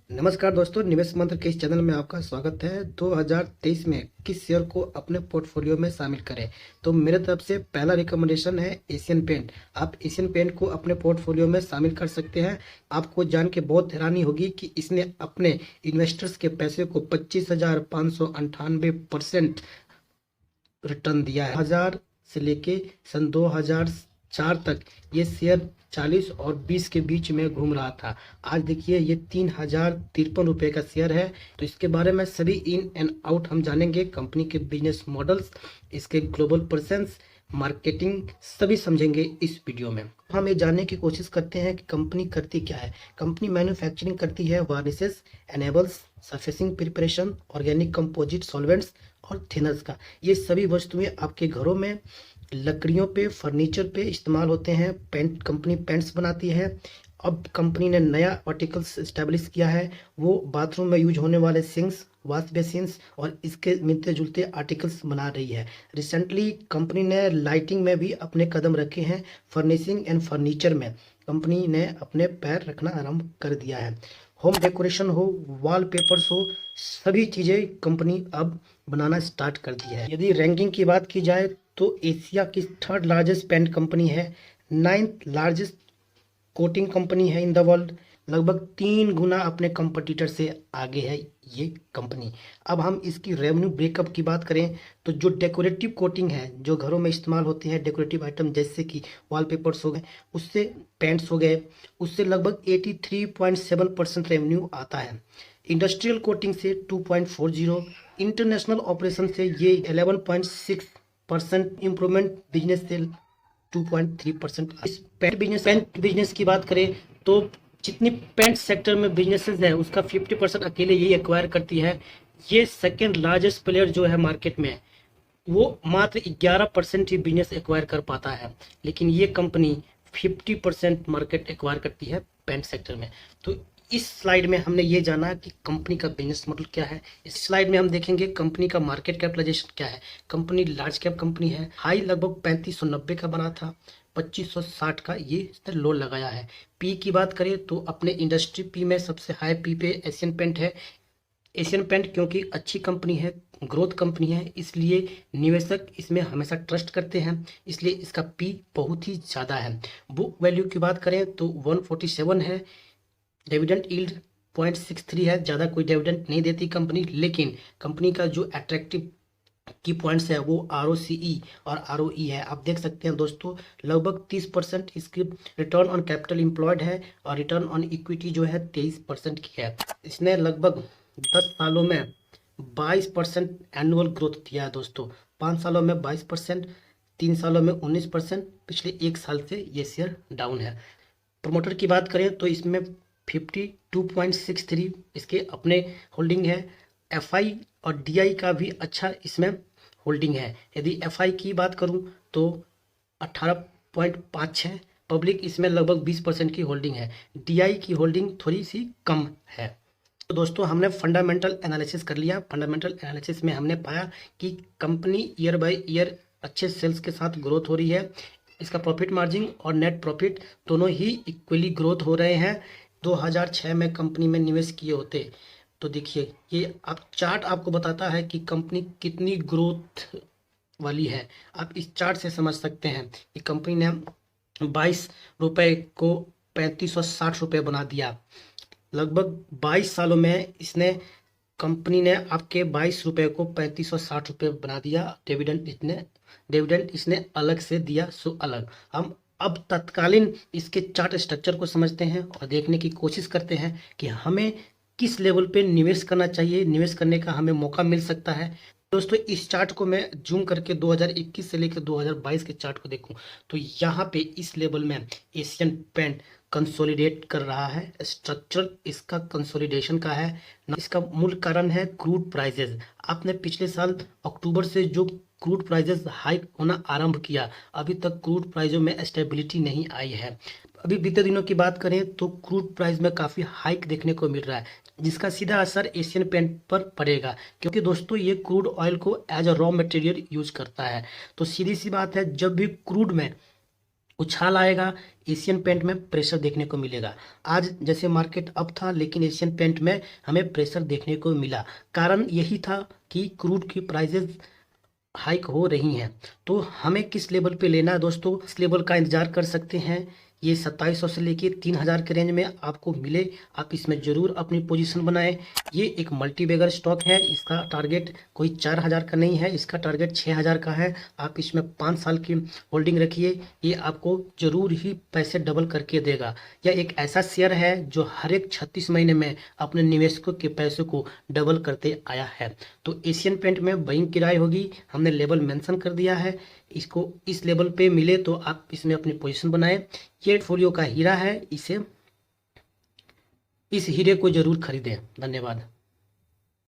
नमस्कार दोस्तों, निवेश मंत्र के इस चैनल में आपका स्वागत है। 2023 में किस शेयर को अपने पोर्टफोलियो में शामिल करें। तो मेरे तरफ से पहला रिकमेंडेशन है एशियन पेंट। आप एशियन पेंट को अपने पोर्टफोलियो में शामिल कर सकते हैं। आपको जान के बहुत हैरानी होगी कि इसने अपने इन्वेस्टर्स के पैसे को 25,598% रिटर्न दिया है। 2000 से लेके सन 2004 तक ये शेयर 40 और 20 के बीच में घूम रहा था। आज देखिए ये 3053 रुपये का शेयर है। तो इसके बारे में सभी इन एंड आउट हम जानेंगे। कंपनी के बिजनेस मॉडल्स, इसके ग्लोबल प्रेजेंस, मार्केटिंग सभी समझेंगे इस वीडियो में। हम ये जानने की कोशिश करते हैं कि कंपनी करती क्या है। कंपनी मैन्युफैक्चरिंग करती है varnishes, enables, surfacing preparation, organic composite solvents और थिनर्स का। ये सभी वस्तुएं आपके घरों में लकड़ियों पे, फर्नीचर पे इस्तेमाल होते हैं। पेंट कंपनी पेंट्स बनाती है। अब कंपनी ने नया आर्टिकल्स इस्टेब्लिश किया है, वो बाथरूम में यूज होने वाले सिंक्स, वॉश बेसिन्स और इसके मिलते जुलते आर्टिकल्स बना रही है। रिसेंटली कंपनी ने लाइटिंग में भी अपने कदम रखे हैं। फर्निशिंग एंड फर्नीचर में कंपनी ने अपने पैर रखना आरंभ कर दिया है। होम डेकोरेशन हो, वॉल पेपर्स हो, सभी चीज़ें कंपनी अब बनाना स्टार्ट कर दी है। यदि रैंकिंग की बात की जाए तो एशिया की थर्ड लार्जेस्ट पेंट कंपनी है, नाइन्थ लार्जेस्ट कोटिंग कंपनी है इन द वर्ल्ड। लगभग 3 गुना अपने कंपटीटर से आगे है ये कंपनी। अब हम इसकी रेवेन्यू ब्रेकअप की बात करें तो जो डेकोरेटिव कोटिंग है, जो घरों में इस्तेमाल होते हैं डेकोरेटिव आइटम जैसे कि वॉलपेपर्स हो गए, उससे पेंट्स हो गए, उससे लगभग 83.7% रेवेन्यू आता है। इंडस्ट्रियल कोटिंग से 2.40, इंटरनेशनल ऑपरेशन से ये 11.6% इम्प्रूवमेंट, बिजनेस से 2.3%। इस पेंट बिजनेस की बात करें तो जितनी पेंट सेक्टर में बिजनेसेस है उसका 50% अकेले ये एक्वायर करती है। ये सेकेंड लार्जेस्ट प्लेयर जो है मार्केट में, वो मात्र 11% ही बिजनेस एक्वायर कर पाता है, लेकिन ये कंपनी 50% मार्केट एक्वायर करती है पेंट सेक्टर में। तो इस स्लाइड में हमने ये जाना कि कंपनी का बिजनेस मॉडल क्या है। इस स्लाइड में हम देखेंगे कंपनी का मार्केट कैपिटलाइजेशन क्या है। कंपनी लार्ज कैप कंपनी है। हाई लगभग 3590 का बना था, 2560 का ये इसने लो लगाया है। पी की बात करें तो अपने इंडस्ट्री पी में सबसे हाई पी पे एशियन पेंट है। एशियन पेंट क्योंकि अच्छी कंपनी है, ग्रोथ कंपनी है, इसलिए निवेशक इसमें हमेशा ट्रस्ट करते हैं, इसलिए इसका पी बहुत ही ज़्यादा है। बुक वैल्यू की बात करें तो 147 है। डिविडेंड यील्ड 0.63 है। ज़्यादा कोई डिविडेंड नहीं देती कंपनी, लेकिन कंपनी का जो अट्रैक्टिव की पॉइंट्स है वो ROCE और ROE है। आप देख सकते हैं दोस्तों, लगभग 30% इसकी रिटर्न ऑन कैपिटल एम्प्लॉयड है और रिटर्न ऑन इक्विटी जो है 23% की है। इसने लगभग 10 सालों में 22% एनुअल ग्रोथ दिया है दोस्तों। 5 सालों में 22%, 3 सालों में 19%, पिछले 1 साल से ये शेयर डाउन है। प्रमोटर की बात करें तो इसमें 52.63 इसके अपने होल्डिंग है। FI और DI का भी अच्छा इसमें होल्डिंग है। यदि FI की बात करूं तो 18.56, पब्लिक इसमें लगभग 20% की होल्डिंग है। DI की होल्डिंग थोड़ी सी कम है। तो दोस्तों हमने फंडामेंटल एनालिसिस कर लिया। फंडामेंटल एनालिसिस में हमने पाया कि कंपनी ईयर बाय ईयर अच्छे सेल्स के साथ ग्रोथ हो रही है। इसका प्रॉफिट मार्जिन और नेट प्रॉफिट दोनों ही इक्वली ग्रोथ हो रहे हैं। 2006 में कंपनी में निवेश किए होते तो देखिए ये आप चार्ट आपको बताता है कि कंपनी कितनी ग्रोथ वाली है। आप इस चार्ट से समझ सकते हैं कि कंपनी ने 22 रुपए को 3560 रुपये बना दिया। लगभग 22 सालों में इसने कंपनी ने आपके 22 रुपये को 3560 रुपये बना दिया। डिविडेंड इसने अलग से दिया, सो अलग। हम अब तत्कालीन इसके चार्ट स्ट्रक्चर को समझते हैं और देखने की कोशिश करते हैं कि हमें किस लेवल पे निवेश करना चाहिए, निवेश करने का हमें मौका मिल सकता है। दोस्तों इस चार्ट को मैं जूम करके 2021 से लेकर 2022 के चार्ट को देखूं तो यहाँ पे इस लेवल में एशियन पेंट कंसोलिडेट कर रहा है। स्ट्रक्चरल इसका कंसोलिडेशन का है। इसका मूल कारण है क्रूड प्राइजेस। आपने पिछले साल अक्टूबर से जो क्रूड प्राइजेस हाइक होना आरंभ किया, अभी तक क्रूड प्राइजों में स्टेबिलिटी नहीं आई है। अभी बीते दिनों की बात करें तो क्रूड प्राइस में काफ़ी हाइक देखने को मिल रहा है, जिसका सीधा असर एशियन पेंट पर पड़ेगा, क्योंकि दोस्तों ये क्रूड ऑयल को as a raw material use करता है। तो सीधी सी बात है, जब भी क्रूड में उछाल आएगा, एशियन पेंट में प्रेशर देखने को मिलेगा। आज जैसे मार्केट अप था, लेकिन एशियन पेंट में हमें प्रेशर देखने को मिला। कारण यही था कि क्रूड की प्राइसेस हाइक हो रही हैं। तो हमें किस लेवल पे लेना है दोस्तों, इस लेवल का इंतजार कर सकते हैं। ये 2700 से लेके 3000 के रेंज में आपको मिले, आप इसमें जरूर अपनी पोजीशन बनाएं। ये एक मल्टी बैगर स्टॉक है, इसका टारगेट कोई 4000 का नहीं है, इसका टारगेट 6000 का है। आप इसमें 5 साल की होल्डिंग रखिए, ये आपको जरूर ही पैसे डबल करके देगा। यह एक ऐसा शेयर है जो हर एक 36 महीने में अपने निवेशकों के पैसे को डबल करते आया है। तो एशियन पेंट में बाइंग की राय होगी, हमने लेवल मेंशन कर दिया है। इसको इस लेवल पे मिले तो आप इसमें अपनी पोजीशन बनाएं। ये पोर्टफोलियो का हीरा है, इस हीरे को जरूर खरीदें। धन्यवाद।